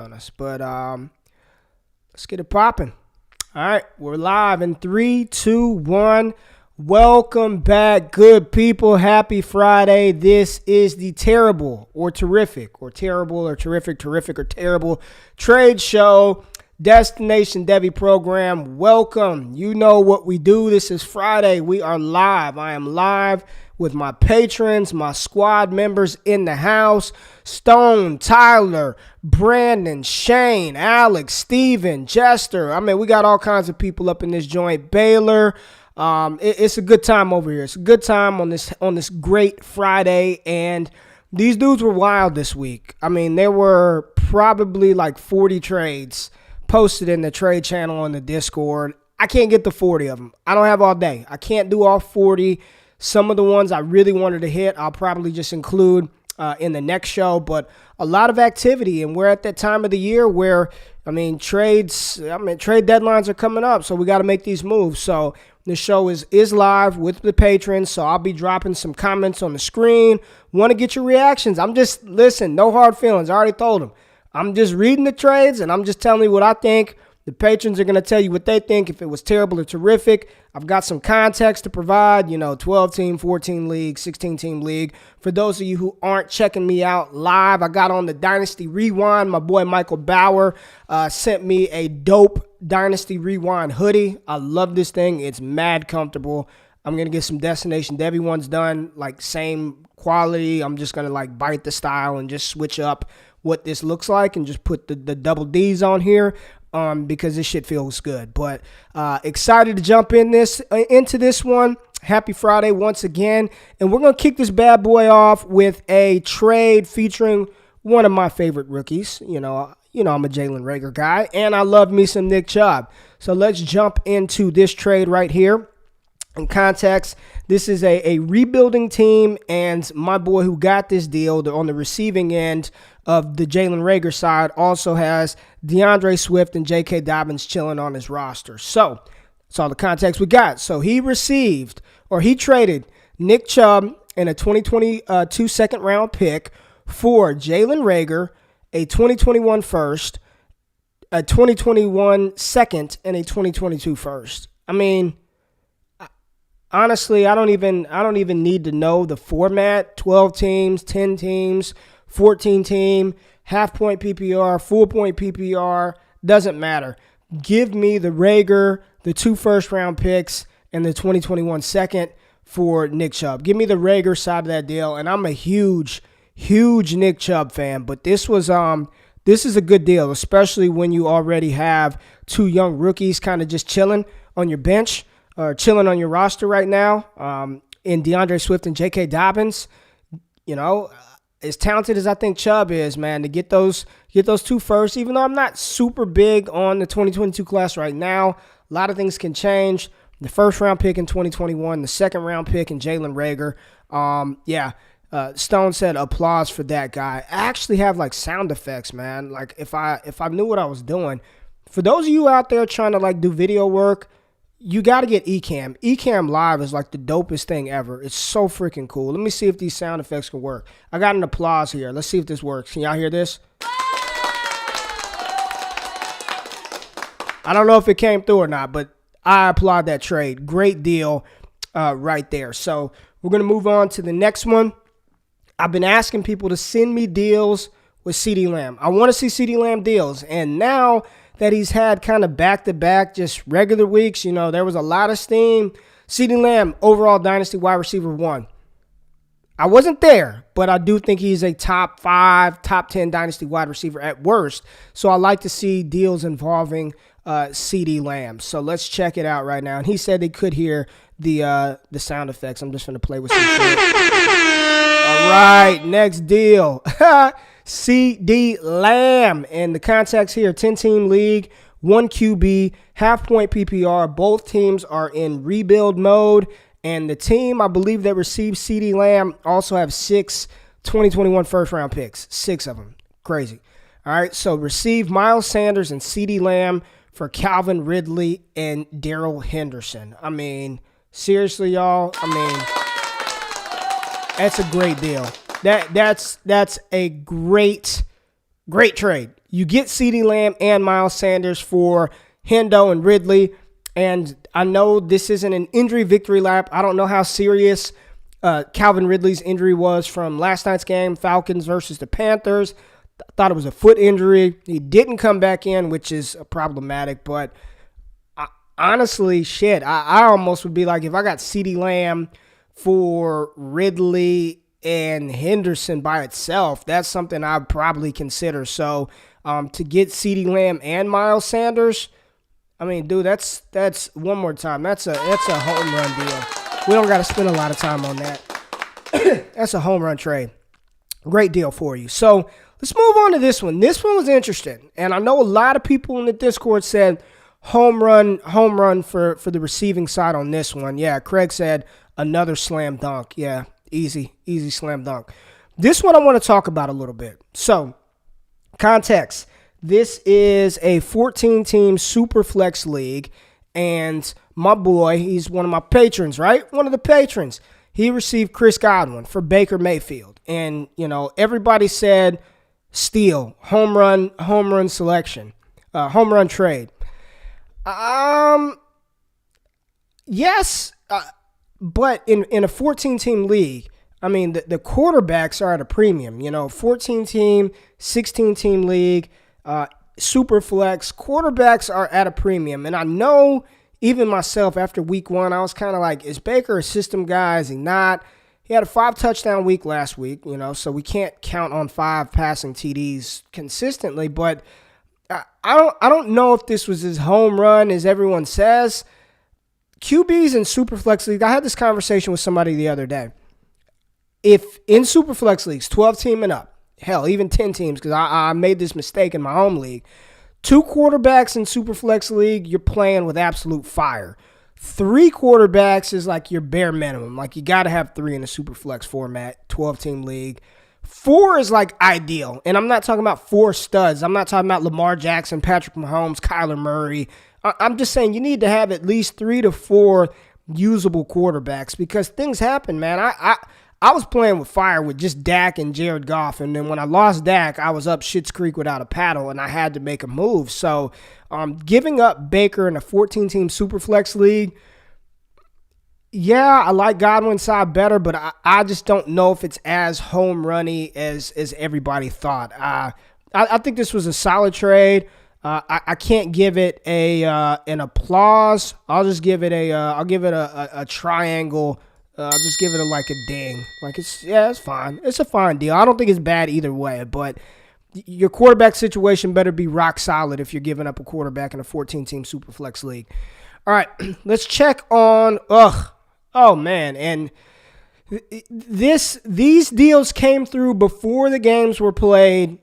on us. But let's get it popping. All right, we're live in 3, 2, 1. Welcome back, good people. Happy Friday. This is the terrible or terrific or terrible or terrific or terrible trade show. Destination Debbie program. Welcome. You know what we do. This is Friday. We are live. I am live with my patrons, my squad members in the house. Stone, Tyler, Brandon, Shane, Alex, Steven, Jester. I mean, we got all kinds of people up in this joint. Baylor. It's a good time over here. It's a good time on this great Friday. And these dudes were wild this week. I mean, there were probably like 40 trades posted in the trade channel on the Discord. I can't get the 40 of them. I don't have all day. I can't do all 40. Some of the ones I really wanted to hit, I'll probably just include in the next show. But a lot of activity, and we're at that time of the year where, trade deadlines are coming up, so we got to make these moves. So the show is live with the patrons, so I'll be dropping some comments on the screen. Want to get your reactions. Listen, no hard feelings. I already told them. I'm just reading the trades, and I'm just telling you what I think. The patrons are going to tell you what they think, if it was terrible or terrific. I've got some context to provide, 12-team, 14-league, 16-team league. For those of you who aren't checking me out live, I got on the Dynasty Rewind. My boy Michael Bauer sent me a dope Dynasty Rewind hoodie. I love this thing. It's mad comfortable. I'm going to get some Destination Debbie ones done, like same quality. I'm just going to bite the style and just switch up what this looks like and just put the double D's on here because this shit feels good. But excited to jump into this one. Happy Friday once again. And we're going to kick this bad boy off with a trade featuring one of my favorite rookies. I'm a Jalen Reagor guy, and I love me some Nick Chubb. So let's jump into this trade right here. In context, this is a rebuilding team, and my boy who got this deal on the receiving end of the Jalen Reagor side also has DeAndre Swift and J.K. Dobbins chilling on his roster. So that's all the context we got. So he traded Nick Chubb and a 2022 second-round pick for Jalen Reagor, a 2021 first, a 2021 second, and a 2022 first. Honestly, I don't even need to know the format. 12 teams, 10 teams, 14 team, half point PPR, full point PPR, doesn't matter. Give me the Reagor, the 2 first-round picks, and the 2021 second for Nick Chubb. Give me the Reagor side of that deal, and I'm a huge Nick Chubb fan. But this is a good deal, especially when you already have 2 young rookies kind of just chilling on your bench. Or chilling on your roster right now, in DeAndre Swift and J.K. Dobbins. As talented as I think Chubb is, man, to get those 2 first, even though I'm not super big on the 2022 class right now, a lot of things can change. The first-round pick in 2021, the second-round pick in Jalen Reagor. Stone said applause for that guy. I actually have, sound effects, man. If I knew what I was doing. For those of you out there trying to, do video work, you got to get Ecamm. Ecamm Live is the dopest thing ever. It's so freaking cool. Let me see if these sound effects can work. I got an applause here. Let's see if this works. Can y'all hear this? I don't know if it came through or not, but I applaud that trade. Great deal right there. So we're going to move on to the next one. I've been asking people to send me deals with CeeDee Lamb. I want to see CeeDee Lamb deals. And now that he's had kind of back-to-back just regular weeks, there was a lot of steam. CeeDee Lamb, overall Dynasty wide receiver 1. I wasn't there, but I do think he's a top 5, top 10 Dynasty wide receiver at worst. So I like to see deals involving CeeDee Lamb. So let's check it out right now. And he said they could hear the sound effects. I'm just going to play with some shit. All right, next deal. CeeDee Lamb. And the context here, 10-team league, 1 QB, half-point PPR. Both teams are in rebuild mode. And the team, I believe, that received CeeDee Lamb also have 6 2021 first-round picks. 6 of them. Crazy. All right, so receive Miles Sanders and CeeDee Lamb for Calvin Ridley and Darrell Henderson. Seriously, y'all. That's a great deal. That's a great Great trade. You get CeeDee Lamb and Miles Sanders for Hendo and Ridley. And I know this isn't an injury victory lap. I don't know how serious Calvin Ridley's injury was from last night's game, Falcons versus the Panthers. Thought it was a foot injury. He didn't come back in, which is problematic. But honestly, I almost would be like, if I got CeeDee Lamb for Ridley and Henderson by itself, that's something I'd probably consider. So to get CeeDee Lamb and Miles Sanders, I mean, dude, that's one more time. That's a home run deal. We don't got to spend a lot of time on that. That's a home run trade. Great deal for you. So let's move on to this one. This one was interesting, and I know a lot of people in the Discord said home run for the receiving side on this one. Yeah, Craig said another slam dunk. Yeah, easy slam dunk. This one I want to talk about a little bit. So, context. This is a 14-team super flex league, and my boy, he's one of my patrons, right? One of the patrons. He received Chris Godwin for Baker Mayfield. And, everybody said steal, home run selection, home run trade. Yes, but in a 14-team league, I mean, the quarterbacks are at a premium. 14-team, 16-team league, super flex, quarterbacks are at a premium. And I know even myself after week one, I was kind of like, is Baker a system guy? Is he not? He had a 5-touchdown week last week, so we can't count on 5 passing TDs consistently. But I don't know if this was his home run, as everyone says. QBs in Superflex League, I had this conversation with somebody the other day. If in Superflex Leagues, 12-team and up, hell, even 10 teams, because I made this mistake in my home league, 2 quarterbacks in Superflex League, you're playing with absolute fire. 3 quarterbacks is like your bare minimum. Like, you got to have 3 in a Superflex format, 12-team league. 4 is like ideal. And I'm not talking about 4 studs. I'm not talking about Lamar Jackson, Patrick Mahomes, Kyler Murray. I'm just saying you need to have at least 3 to 4 usable quarterbacks, because things happen, man. I was playing with fire with just Dak and Jared Goff, and then when I lost Dak, I was up Schitt's Creek without a paddle, and I had to make a move. So giving up Baker in a 14-team Superflex league, yeah, I like Godwin's side better, but I just don't know if it's as home runny as everybody thought. I think this was a solid trade. I can't give it an applause. I'll just give it a triangle. I'll just give it a ding. It's fine. It's a fine deal. I don't think it's bad either way, but your quarterback situation better be rock solid if you're giving up a quarterback in a 14-team Superflex league. All right, let's check on. Oh man, and these deals came through before the games were played.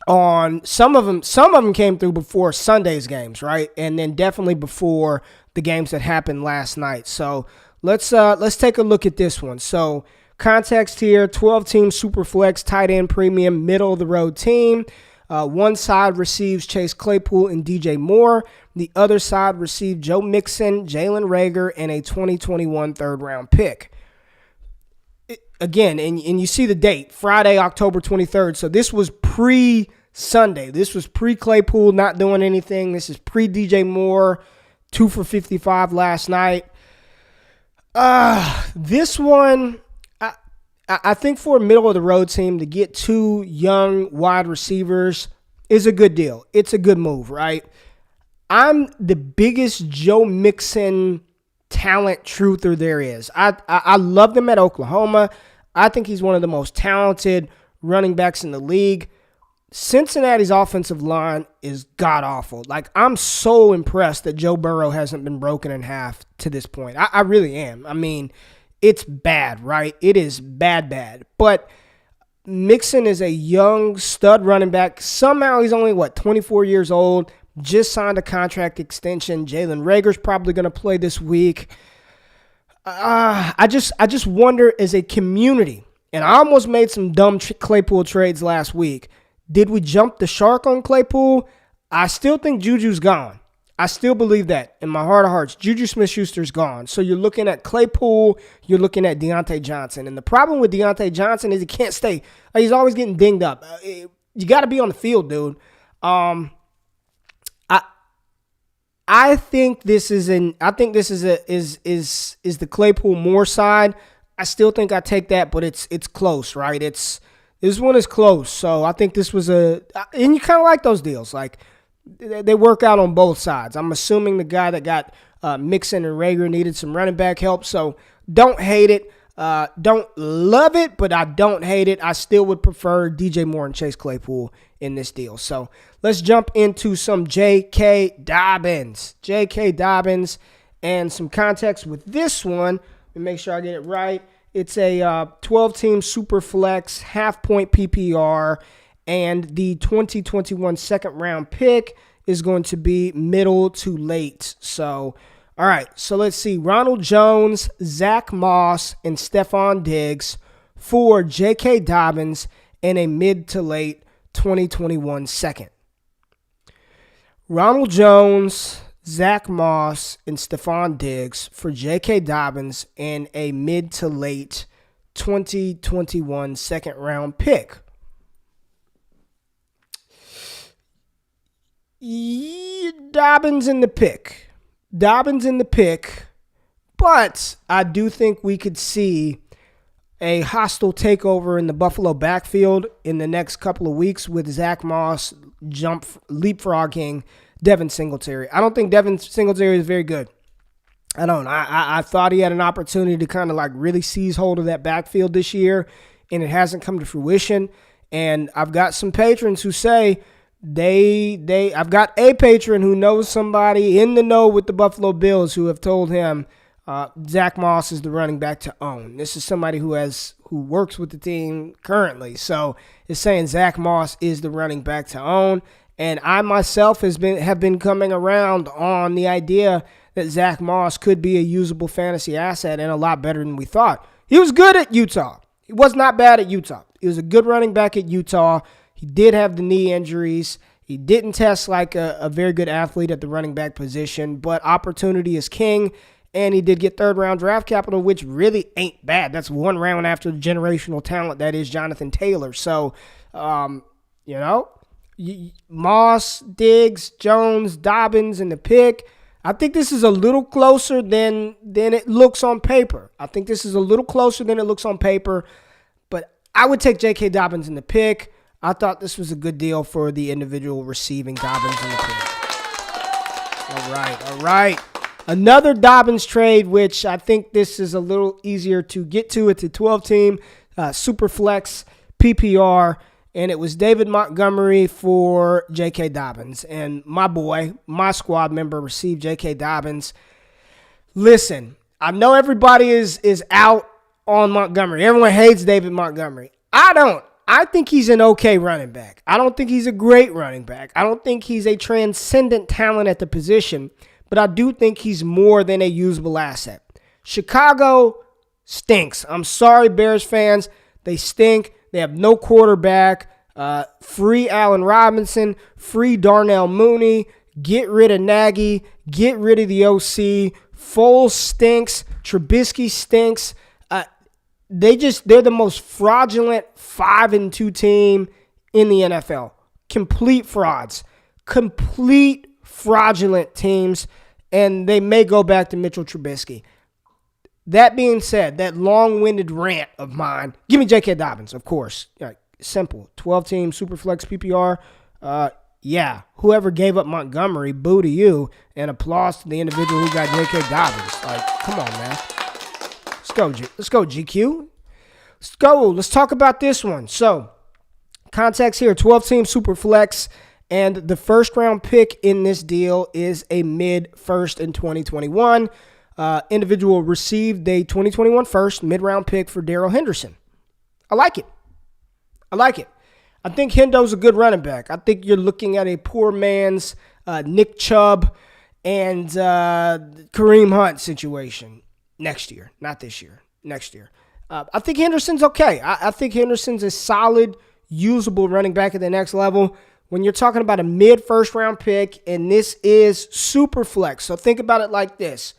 On some of them came through before Sunday's games, right? And then definitely before the games that happened last night. So let's take a look at this one. So context here: 12-team Superflex tight end premium, middle of the road team. One side receives Chase Claypool and DJ Moore. The other side received Joe Mixon, Jalen Reagor, and a 2021 third-round pick. Again, and you see the date, Friday, October 23rd. So this was pre-Sunday. This was pre-Claypool not doing anything. This is pre-DJ Moore, 2 for 55 last night. This one, I think for a middle-of-the-road team to get 2 young wide receivers is a good deal. It's a good move, right? I'm the biggest Joe Mixon talent truther there is. I loved him at Oklahoma. I think he's one of the most talented running backs in the league. Cincinnati's offensive line is god-awful. I'm so impressed that Joe Burrow hasn't been broken in half to this point. I really am. I mean, it's bad, right? It is bad. But Mixon is a young stud running back. Somehow he's only, 24 years old. Just signed a contract extension. Jalen Reagor's probably going to play this week. I just wonder, as a community, and I almost made some dumb Claypool trades last week. Did we jump the shark on Claypool? I still think Juju's gone. I still believe that in my heart of hearts. Juju Smith-Schuster's gone. So you're looking at Claypool, you're looking at Deontay Johnson. And the problem with Deontay Johnson is he can't stay. He's always getting dinged up. you got to be on the field, dude. I think this is the Claypool Moore side. I still think I take that, but it's close, right? This one is close. So I think this was and you kind of like those deals. Like, they work out on both sides. I'm assuming the guy that got Mixon and Rager needed some running back help. So don't hate it. Don't love it, but I don't hate it. I still would prefer DJ Moore and Chase Claypool in this deal. So let's jump into some J.K. Dobbins. J.K. Dobbins, and some context with this one. Let me make sure I get it right. It's a 12-team super flex, half-point PPR, and the 2021 second-round pick is going to be middle to late. So, all right, so let's see. Ronald Jones, Zach Moss, and Stephon Diggs for J.K. Dobbins and a mid to late 2021 second. Ronald Jones, Zach Moss, and Stephon Diggs for J.K. Dobbins and a mid to late 2021 second round pick. Dobbins in the pick. But I do think we could see a hostile takeover in the Buffalo backfield in the next couple of weeks with Zach Moss leapfrogging Devin Singletary. I don't think Devin Singletary is very good. I don't. I thought he had an opportunity to kind of like really seize hold of that backfield this year, and it hasn't come to fruition. And I've got some patrons who say I've got a patron who knows somebody in the know with the Buffalo Bills who have told him Zach Moss is the running back to own. This is somebody who works with the team currently, so is saying Zach Moss is the running back to own. And I myself have been coming around on the idea that Zach Moss could be a usable fantasy asset and a lot better than we thought. He was good at Utah. He was not bad at Utah. He was a good running back at Utah. He did have the knee injuries. He didn't test like a very good athlete at the running back position, but opportunity is king. And he did get third-round draft capital, which really ain't bad. That's one round after the generational talent that is Jonathan Taylor. So, Moss, Diggs, Jones, Dobbins in the pick. I think this is a little closer than it looks on paper. But I would take J.K. Dobbins in the pick. I thought this was a good deal for the individual receiving Dobbins in the pick. All right. Another Dobbins trade, which I think this is a little easier to get to. It's a 12-team super flex PPR, and it was David Montgomery for J.K. Dobbins. And my boy, my squad member, received J.K. Dobbins. Listen, I know everybody is out on Montgomery. Everyone hates David Montgomery. I don't. I think he's an okay running back. I don't think he's a great running back. I don't think he's a transcendent talent at the position. But I do think he's more than a usable asset. Chicago stinks. I'm sorry, Bears fans. They stink. They have no quarterback. Free Allen Robinson. Free Darnell Mooney. Get rid of Nagy. Get rid of the OC. Foles stinks. Trubisky stinks. They're the most fraudulent 5-2 team in the NFL. Complete frauds. Complete fraudulent teams, and they may go back to Mitchell Trubisky. That being said, that long-winded rant of mine, give me J.K. Dobbins, of course. Simple. 12-team Superflex PPR. Whoever gave up Montgomery, boo to you, and applause to the individual who got J.K. Dobbins. Come on, man. Let's go, GQ. Let's go. Let's talk about this one. So, context here, 12-team Superflex. And the first-round pick in this deal is a mid-first in 2021. Individual received a 2021 first mid-round pick for Darrell Henderson. I like it. I think Hendo's a good running back. I think you're looking at a poor man's Nick Chubb and Kareem Hunt situation next year. Not this year. Next year. I think Henderson's okay. I think Henderson's a solid, usable running back at the next level. When you're talking about a mid-first round pick, and this is super flex. So think about it like this.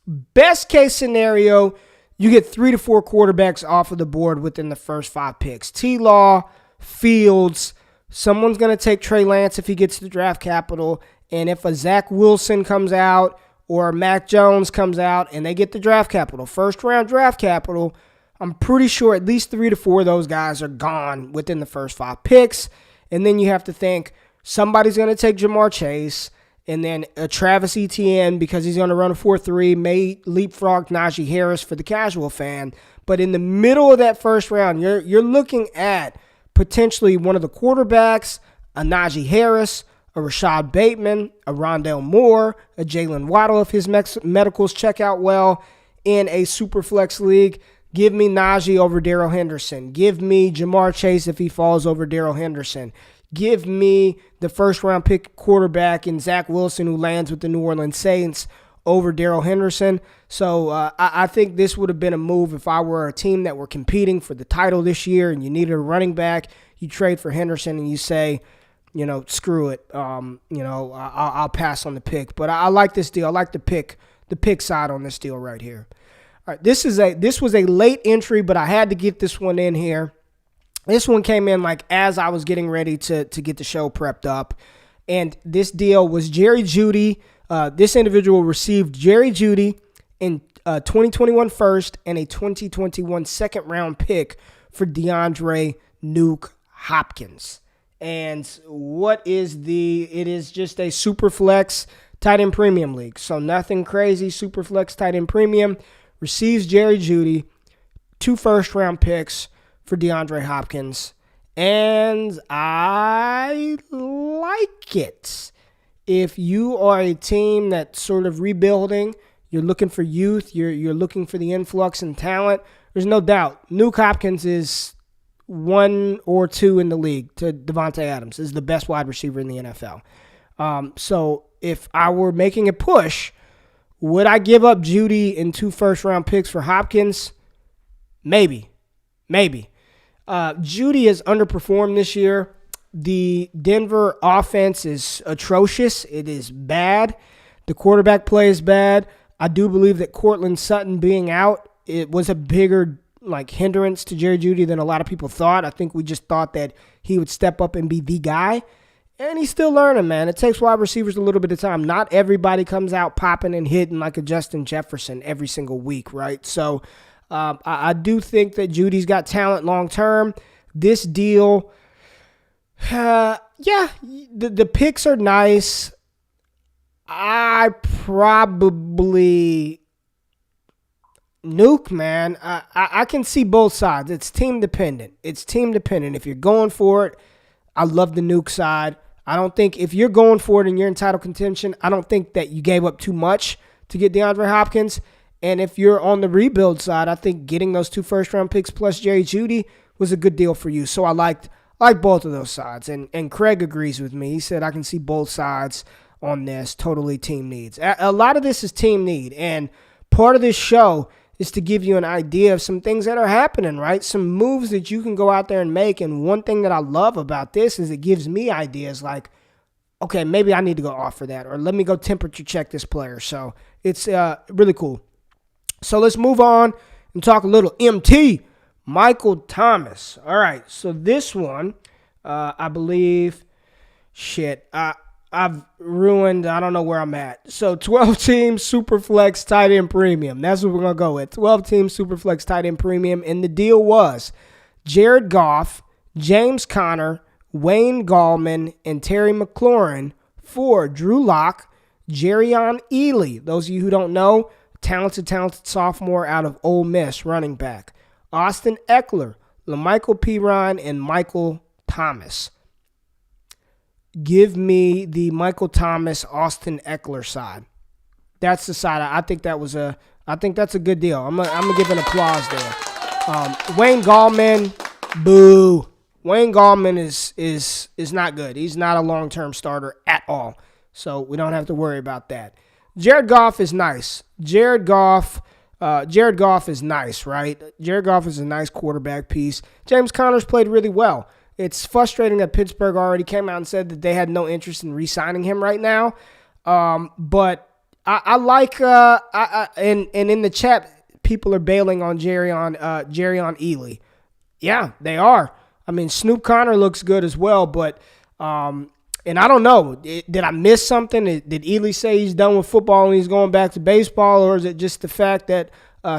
Best case scenario, you get 3 to 4 quarterbacks off of the board within the first 5 picks. T-Law, Fields. Someone's going to take Trey Lance if he gets the draft capital. And if a Zach Wilson comes out or Mac Jones comes out and they get the draft capital, first-round draft capital, I'm pretty sure at least 3 to 4 of those guys are gone within the first 5 picks. And then you have to think somebody's going to take Jamar Chase, and then a Travis Etienne, because he's going to run a 4.3, may leapfrog Najee Harris for the casual fan. But in the middle of that first round, you're looking at potentially one of the quarterbacks, a Najee Harris, a Rashad Bateman, a Rondale Moore, a Jalen Waddle if his medicals check out well in a super flex league. Give me Najee over Darrell Henderson. Give me Jamar Chase if he falls over Darrell Henderson. Give me the first-round pick quarterback in Zach Wilson who lands with the New Orleans Saints over Darrell Henderson. So I think this would have been a move if I were a team that were competing for the title this year and you needed a running back. You trade for Henderson and you say, screw it. I'll pass on the pick. But I like this deal. I like the pick side on this deal right here. All right, this was a late entry, but I had to get this one in here. This one came in like as I was getting ready to get the show prepped up. And this deal was Jerry Judy. This individual received Jerry Judy in 2021 first and a 2021 second round pick for DeAndre Nuke Hopkins. And it is just a super flex tight end premium league. So nothing crazy, super flex tight end premium. Receives Jerry Judy, 2 first round picks for DeAndre Hopkins. And I like it. If you are a team that's sort of rebuilding, you're looking for youth, you're looking for the influx and talent, there's no doubt Nuke Hopkins is 1 or 2 in the league to Devontae Adams, is the best wide receiver in the NFL. So if I were making a push, would I give up Judy and 2 first-round picks for Hopkins? Maybe. Judy has underperformed this year. The Denver offense is atrocious. It is bad. The quarterback play is bad. I do believe that Cortland Sutton being out, it was a bigger hindrance to Jerry Judy than a lot of people thought. I think we just thought that he would step up and be the guy. And he's still learning, man. It takes wide receivers a little bit of time. Not everybody comes out popping and hitting like a Justin Jefferson every single week, right? So I do think that Judy's got talent long term. This deal, the picks are nice. I probably Nuke, man. I can see both sides. It's team dependent. If you're going for it, I love the Nuke side. I don't think if you're going for it and you're in title contention, I don't think that you gave up too much to get DeAndre Hopkins. And if you're on the rebuild side, I think getting those 2 first-round picks plus Jerry Judy was a good deal for you. So I like both of those sides. And Craig agrees with me. He said I can see both sides on this. Totally team needs. A lot of this is team need. And part of this show is to give you an idea of some things that are happening, right? Some moves that you can go out there and make. And one thing that I love about this is it gives me ideas like, okay, maybe I need to go offer that, or let me go temperature check this player. So it's really cool. So let's move on and talk a little MT, Michael Thomas. All right, so this one, I believe, I've ruined, I don't know where I'm at. So 12-team Superflex tight end premium. That's what we're going to go with. 12-team Superflex tight end premium. And the deal was Jared Goff, James Conner, Wayne Gallman, and Terry McLaurin for Drew Lock, Jerrion Ealy. Those of you who don't know, talented sophomore out of Ole Miss, running back. Austin Eckler, LaMichael Pirine, and Michael Thomas. Give me the Michael Thomas, Austin Eckler side. That's the side. I think that's a good deal. I'm gonna give an applause there. Wayne Gallman, boo. Wayne Gallman is not good. He's not a long-term starter at all. So we don't have to worry about that. Jared Goff is nice. Jared Goff is nice, right? Jared Goff is a nice quarterback piece. James Conner's played really well. It's frustrating that Pittsburgh already came out and said that they had no interest in re-signing him right now. But I like and in the chat, people are bailing on Jerrion Ealy. Yeah, they are. I mean, Snoop Connor looks good as well, but and I don't know, did I miss something? Did Ely say he's done with football and he's going back to baseball, or is it just the fact that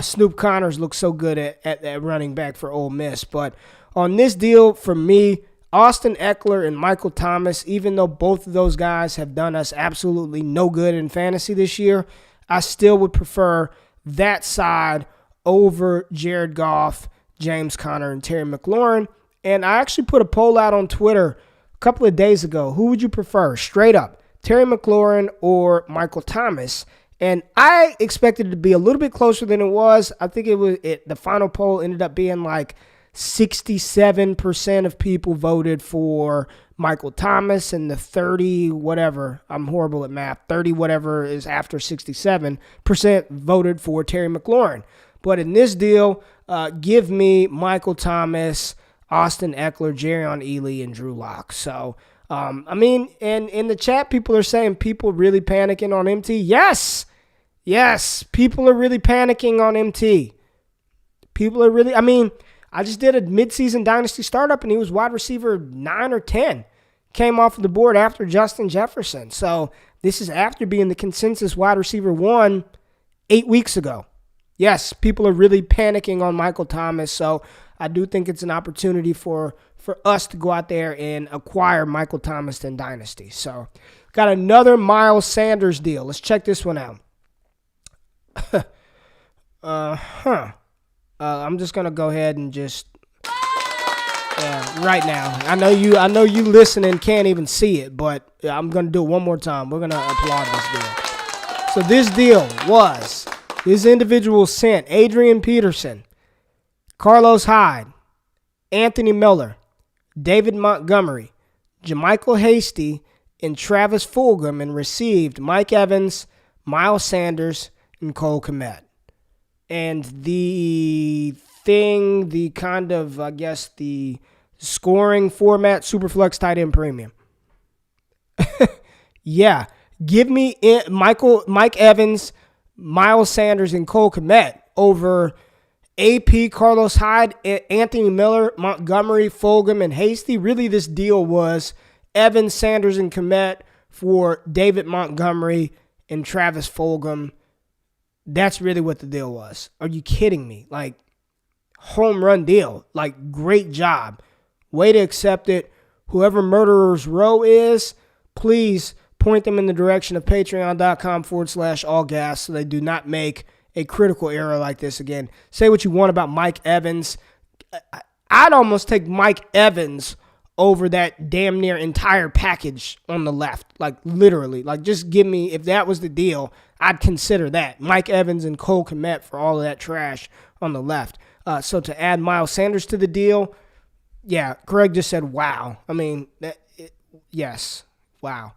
Snoop Connors looks so good at running back for Ole Miss? But on this deal, for me, Austin Eckler and Michael Thomas, even though both of those guys have done us absolutely no good in fantasy this year, I still would prefer that side over Jared Goff, James Conner, and Terry McLaurin. And I actually put a poll out on Twitter a couple of days ago. Who would you prefer, straight up, Terry McLaurin or Michael Thomas? And I expected it to be a little bit closer than it was. I think the final poll ended up being like 67% of people voted for Michael Thomas, and the 30 whatever, I'm horrible at math, 30 whatever is after 67% voted for Terry McLaurin. But in this deal, give me Michael Thomas, Austin Eckler, Jerrion Ely, and Drew Lock. So, I mean, and in the chat, people are saying people really panicking on MT. Yes, people are really panicking on MT. People are really, I mean, I just did a midseason Dynasty startup, and he was wide receiver 9 or 10. Came off of the board after Justin Jefferson. So this is after being the consensus wide receiver 1 8 weeks ago. Yes, people are really panicking on Michael Thomas. So I do think it's an opportunity for us to go out there and acquire Michael Thomas in Dynasty. So got another Miles Sanders deal. Let's check this one out. I'm just gonna go ahead and just right now. I know you listening can't even see it, but I'm gonna do it one more time. We're gonna applaud this deal. So this deal was, this individual sent Adrian Peterson, Carlos Hyde, Anthony Miller, David Montgomery, Jermichael Hasty, and Travis Fulgham, and received Mike Evans, Miles Sanders, and Cole Kmet. And the kind of, I guess, the scoring format, Superflex tight end premium. Yeah. Give me Mike Evans, Miles Sanders, and Cole Kmet over AP, Carlos Hyde, Anthony Miller, Montgomery, Fulgham, and Hasty. Really, this deal was Evans, Sanders, and Kmet for David Montgomery and Travis Fulgham. That's really what the deal was. Are you kidding me? Like, home run deal. Like, great job. Way to accept it. Whoever Murderer's Row is, please point them in the direction of patreon.com/allgas so they do not make a critical error like this again. Say what you want about Mike Evans. I'd almost take Mike Evans over that damn near entire package on the left. Like, literally. Like, just give me, if that was the deal, I'd consider that. Mike Evans and Cole Kmet for all of that trash on the left. So to add Miles Sanders to the deal, yeah, Greg just said, wow. I mean, yes. Wow.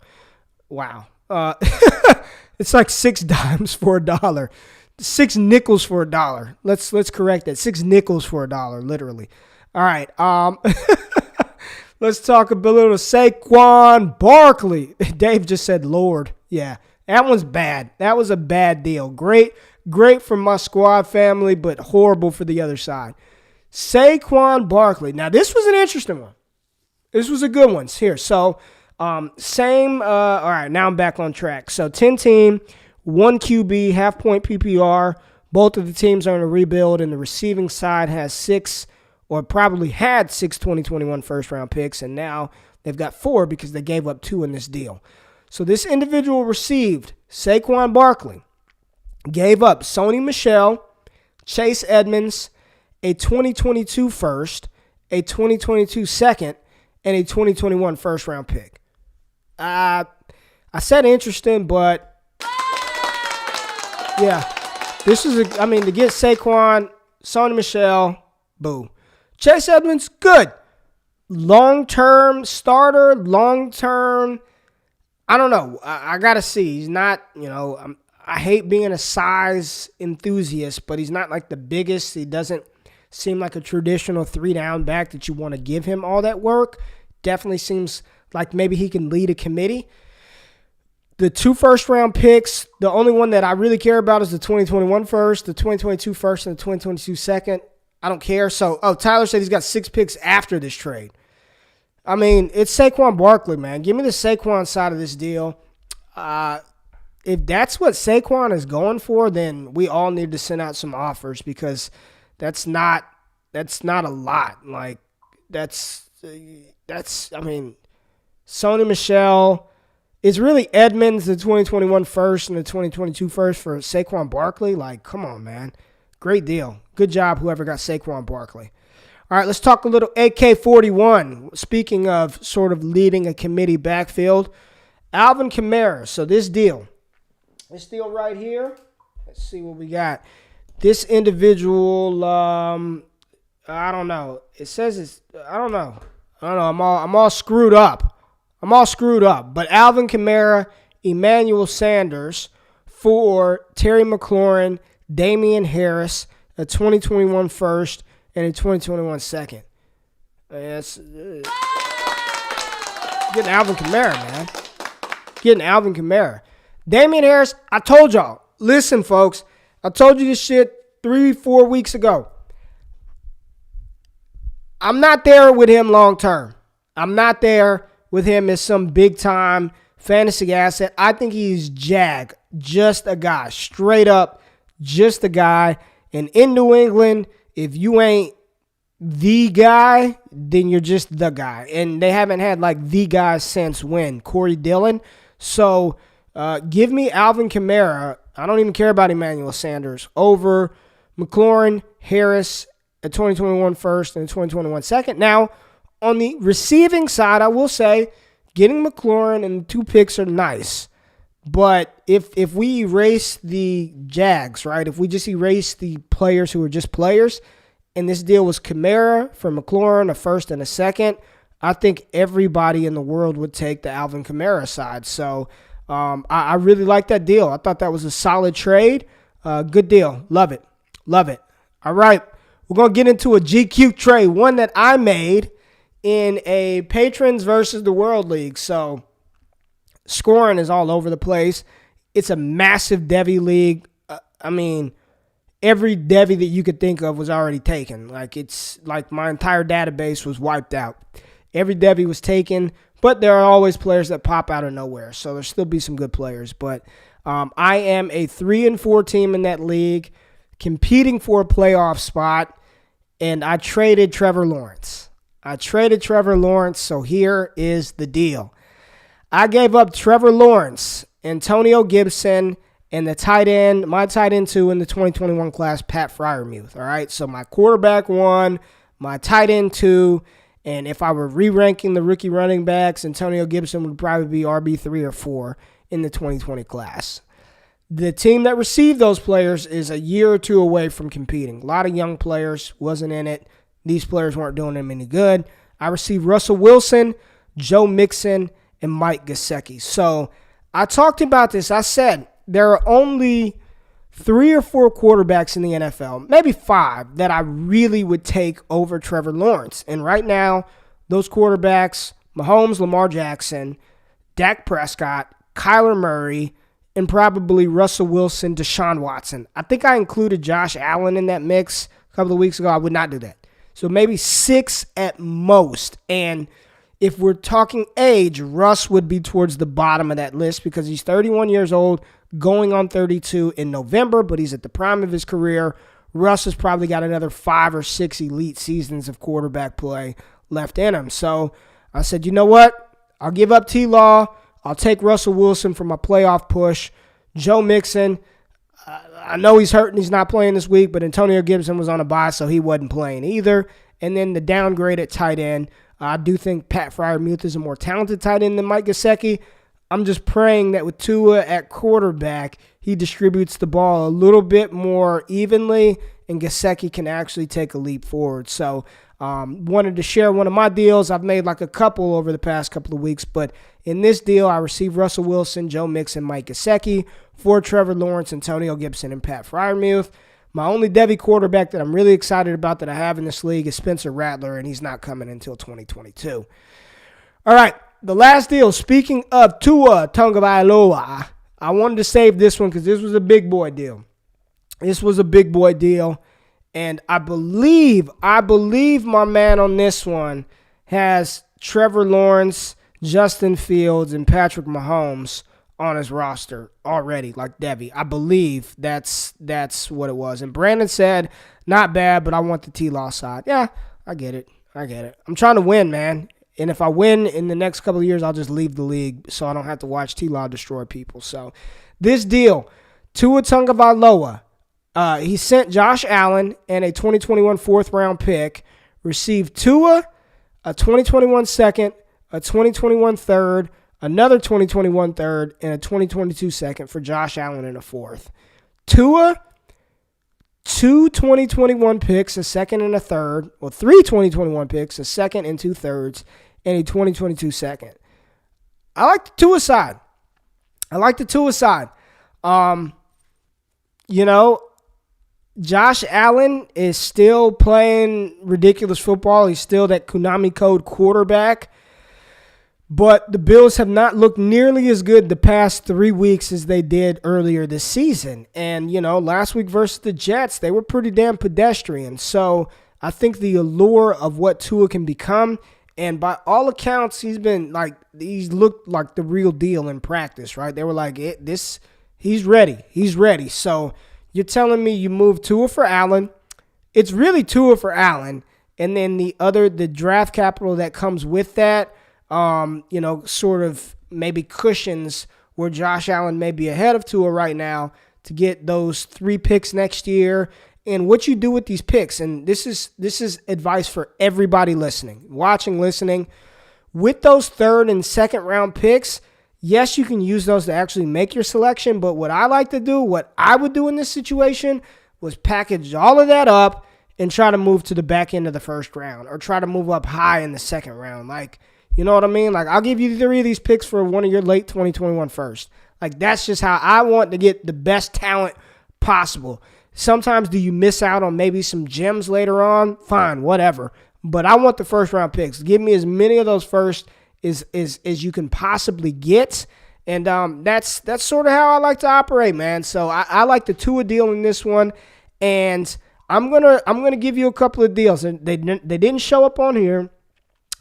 It's like 6 dimes for $1. 6 nickels for $1. Let's correct that. 6 nickels for $1, literally. All right. Let's talk a little Saquon Barkley. Dave just said Lord. Yeah, that one's bad. That was a bad deal. Great for my squad family, but horrible for the other side. Saquon Barkley. Now, this was an interesting one. This was a good one. Here, so all right, now I'm back on track. So 10-team, 1 QB, half-point PPR. Both of the teams are in a rebuild, and the receiving side has 6, or probably had 6 2021 first-round picks, and now they've got 4 because they gave up 2 in this deal. So this individual received Saquon Barkley, gave up Sony Michel, Chase Edmonds, a 2022 first, a 2022 second, and a 2021 first-round pick. I said interesting, but yeah, this is to get Saquon, Sony Michel, boo. Chase Edmonds, good. Long-term starter, long-term, I don't know. I got to see. He's not, I hate being a size enthusiast, but he's not like the biggest. He doesn't seem like a traditional 3-down back that you want to give him all that work. Definitely seems like maybe he can lead a committee. The 2 first-round picks, the only one that I really care about is the 2021 first, the 2022 first, and the 2022 second. I don't care. So, Tyler said he's got 6 picks after this trade. I mean, it's Saquon Barkley, man. Give me the Saquon side of this deal. If that's what Saquon is going for, then we all need to send out some offers because that's not a lot. Like, that's I mean, Sony Michel. It's really Edmonds, the 2021 first and the 2022 first for Saquon Barkley. Like, come on, man. Great deal. Good job, whoever got Saquon Barkley. All right, let's talk a little AK-41. Speaking of sort of leading a committee backfield, Alvin Kamara. So this deal right here, let's see what we got. This individual, I don't know. It says I don't know. I'm all screwed up. But Alvin Kamara, Emmanuel Sanders for Terry McLaurin, Damian Harris, a 2021 first, and a 2021 second. Getting Alvin Kamara, man. Getting Alvin Kamara. Damian Harris, I told y'all. Listen, folks. I told you this shit 3-4 weeks ago. I'm not there with him long term. I'm not there with him as some big-time fantasy asset. I think he's just a guy. Straight up, just a guy. And in New England, if you ain't the guy, then you're just the guy. And they haven't had, like, the guy since when? Corey Dillon? So, give me Alvin Kamara. I don't even care about Emmanuel Sanders. Over McLaurin, Harris, a 2021 first and a 2021 second. Now, on the receiving side, I will say getting McLaurin and 2 picks are nice. But if we erase the Jags, right, if we just erase the players who are just players, and this deal was Kamara for McLaurin, a first and a second, I think everybody in the world would take the Alvin Kamara side. So I really like that deal. I thought that was a solid trade. Good deal. Love it. All right. We're going to get into a GQ trade, one that I made in a Patrons versus the World League. So scoring is all over the place. It's a massive Devy league. I mean, every Devy that you could think of was already taken. Like, it's like my entire database was wiped out. Every Devy was taken, but there are always players that pop out of nowhere. So there'll still be some good players. But I am a 3-4 team in that league, competing for a playoff spot, and I traded Trevor Lawrence. So here is the deal. I gave up Trevor Lawrence, Antonio Gibson, and the tight end, my tight end 2 in the 2021 class, Pat Freiermuth. All right, so my quarterback 1, my tight end 2, and if I were re-ranking the rookie running backs, Antonio Gibson would probably be RB3 or 4 in the 2020 class. The team that received those players is a year or 2 away from competing. A lot of young players wasn't in it. These players weren't doing them any good. I received Russell Wilson, Joe Mixon, and Mike Gesicki. So I talked about this. I said there are only 3 or 4 quarterbacks in the NFL, maybe 5, that I really would take over Trevor Lawrence. And right now, those quarterbacks, Mahomes, Lamar Jackson, Dak Prescott, Kyler Murray, and probably Russell Wilson, Deshaun Watson. I think I included Josh Allen in that mix a couple of weeks ago. I would not do that. So maybe 6 at most. And if we're talking age, Russ would be towards the bottom of that list because he's 31 years old, going on 32 in November, but he's at the prime of his career. Russ has probably got another 5 or 6 elite seasons of quarterback play left in him. So I said, you know what? I'll give up T-Law. I'll take Russell Wilson for my playoff push. Joe Mixon, I know he's hurt and he's not playing this week, but Antonio Gibson was on a bye, so he wasn't playing either. And then the downgrade at tight end, I do think Pat Freiermuth is a more talented tight end than Mike Gesicki. I'm just praying that with Tua at quarterback, he distributes the ball a little bit more evenly, and Gesicki can actually take a leap forward. So wanted to share one of my deals. I've made like a couple over the past couple of weeks, but in this deal, I received Russell Wilson, Joe Mixon, Mike Gesicki for Trevor Lawrence, Antonio Gibson, and Pat Freiermuth. My only Devy quarterback that I'm really excited about that I have in this league is Spencer Rattler, and he's not coming until 2022. All right, the last deal, speaking of Tua Tagovailoa, I wanted to save this one because this was a big boy deal. And I believe my man on this one has Trevor Lawrence, Justin Fields, and Patrick Mahomes on his roster already, like Debbie. I believe that's what it was. And Brandon said, not bad, but I want the T-Law side. Yeah, I get it. I'm trying to win, man. And if I win in the next couple of years, I'll just leave the league so I don't have to watch T-Law destroy people. So this deal, Tua Tagovailoa, he sent Josh Allen and a 2021 fourth-round pick, received Tua, a 2021 second, a 2021 third, another 2021 third, and a 2022 second for Josh Allen in a fourth. Tua, 2 2021 picks, a second and a third, well, 3 2021 picks, a second and 2/3, and a 2022 second. I like the Tua side. Josh Allen is still playing ridiculous football. He's still that Konami code quarterback. But the Bills have not looked nearly as good the past 3 weeks as they did earlier this season. And, last week versus the Jets, they were pretty damn pedestrian. So I think the allure of what Tua can become, and by all accounts, he's looked like the real deal in practice, right? They were like, he's ready. So you're telling me you move Tua for Allen. It's really Tua for Allen. And then the draft capital that comes with that, sort of maybe cushions where Josh Allen may be ahead of Tua right now to get those 3 picks next year. And what you do with these picks, and this is advice for everybody listening. With those third and second round picks, yes, you can use those to actually make your selection, but what I would do in this situation was package all of that up and try to move to the back end of the first round or try to move up high in the second round. You know what I mean? I'll give you 3 of these picks for one of your late 2021 first. That's just how I want to get the best talent possible. Sometimes do you miss out on maybe some gems later on? Fine, whatever. But I want the first round picks. Give me as many of those first as you can possibly get. And that's sort of how I like to operate, man. So I like the Tua deal in this one. And I'm gonna give you a couple of deals. And they didn't show up on here,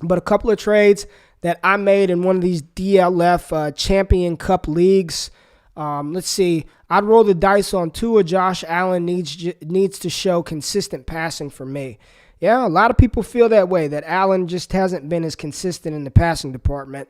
but a couple of trades that I made in one of these DLF Champion Cup leagues. Let's see. I'd roll the dice on Tua. Josh Allen needs to show consistent passing for me. Yeah, a lot of people feel that way, that Allen just hasn't been as consistent in the passing department.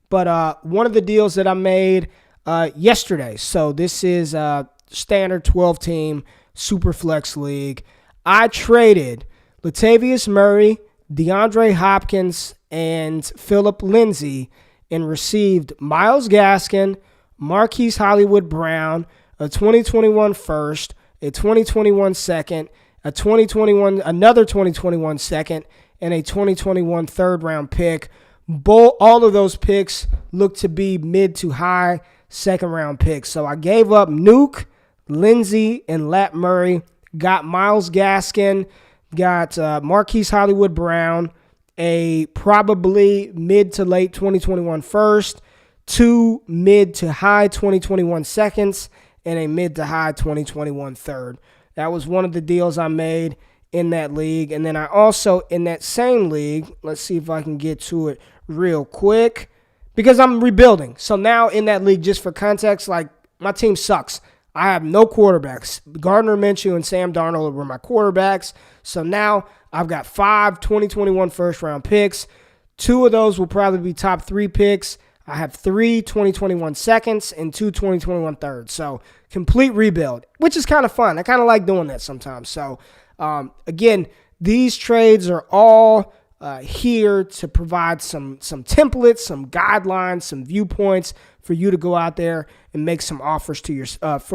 But one of the deals that I made yesterday, so this is a standard 12-team Superflex League. I traded Latavius Murray, DeAndre Hopkins, and Phillip Lindsay and received Myles Gaskin, Marquise Hollywood Brown, a 2021 first, a 2021 second, another 2021 second, and a 2021 third round pick. All of those picks look to be mid to high second round picks. So I gave up Nuke, Lindsay, and Lat Murray, got Myles Gaskin, got Marquise Hollywood Brown, a probably mid to late 2021 first, 2 mid to high 2021 seconds, and a mid to high 2021 third. That was one of the deals I made in that league. And then I also, in that same league, let's see if I can get to it real quick, because I'm rebuilding. So now in that league, just for context, my team sucks. I have no quarterbacks. Gardner Minshew and Sam Darnold were my quarterbacks. So now I've got 5 2021 first-round picks. 2 of those will probably be top 3 picks. I have 3 2021 seconds and 2 2021 thirds. So complete rebuild, which is kind of fun. I kind of like doing that sometimes. So again, these trades are all here to provide some templates, some guidelines, some viewpoints for you to go out there and make some offers to your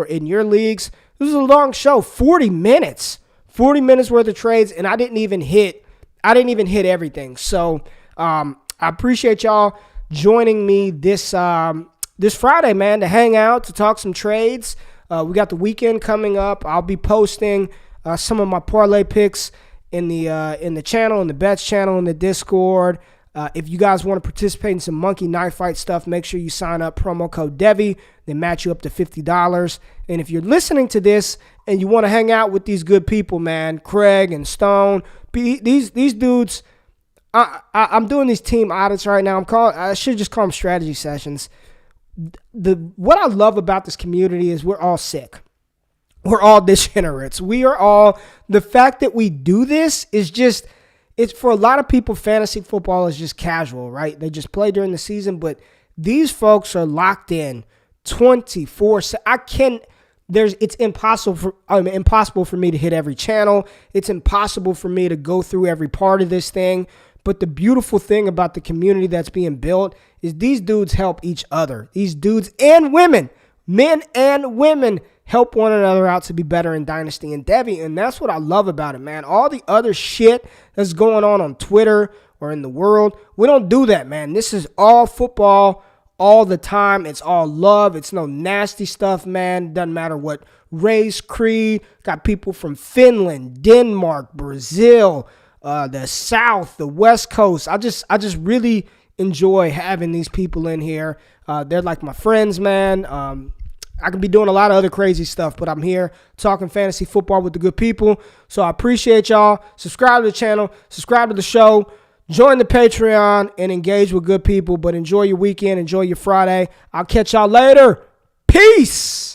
in your leagues. This is a long show, 40 minutes worth of trades, and I didn't even hit everything. So I appreciate y'all joining me this Friday, man, to hang out, to talk some trades. We got the weekend coming up. I'll be posting some of my parlay picks in the channel, in the bets channel, in the Discord. If you guys want to participate in some monkey knife fight stuff, make sure you sign up, promo code Devi. They match you up to $50. And if you're listening to this and you want to hang out with these good people, man, Craig and Stone, these dudes, I'm doing these team audits right now. I should just call them strategy sessions. What I love about this community is we're all sick. We're all degenerates. We are all, the fact that we do this is just, it's for a lot of people, fantasy football is just casual, right? They just play during the season, but these folks are locked in 24/7. It's impossible for me to hit every channel. It's impossible for me to go through every part of this thing. But the beautiful thing about the community that's being built is these dudes help each other. These dudes and women, men and women, help one another out to be better in Dynasty and Devi. And that's what I love about it, man. All the other shit that's going on Twitter or in the world, we don't do that, man. This is all football all the time. It's all love. It's no nasty stuff, man. Doesn't matter what race, creed. Got people from Finland, Denmark, Brazil, the South, the West Coast. I just really enjoy having these people in here. They're like my friends, man. I could be doing a lot of other crazy stuff, but I'm here talking fantasy football with the good people. So I appreciate y'all. Subscribe to the channel. Subscribe to the show. Join the Patreon and engage with good people. But enjoy your weekend. Enjoy your Friday. I'll catch y'all later. Peace.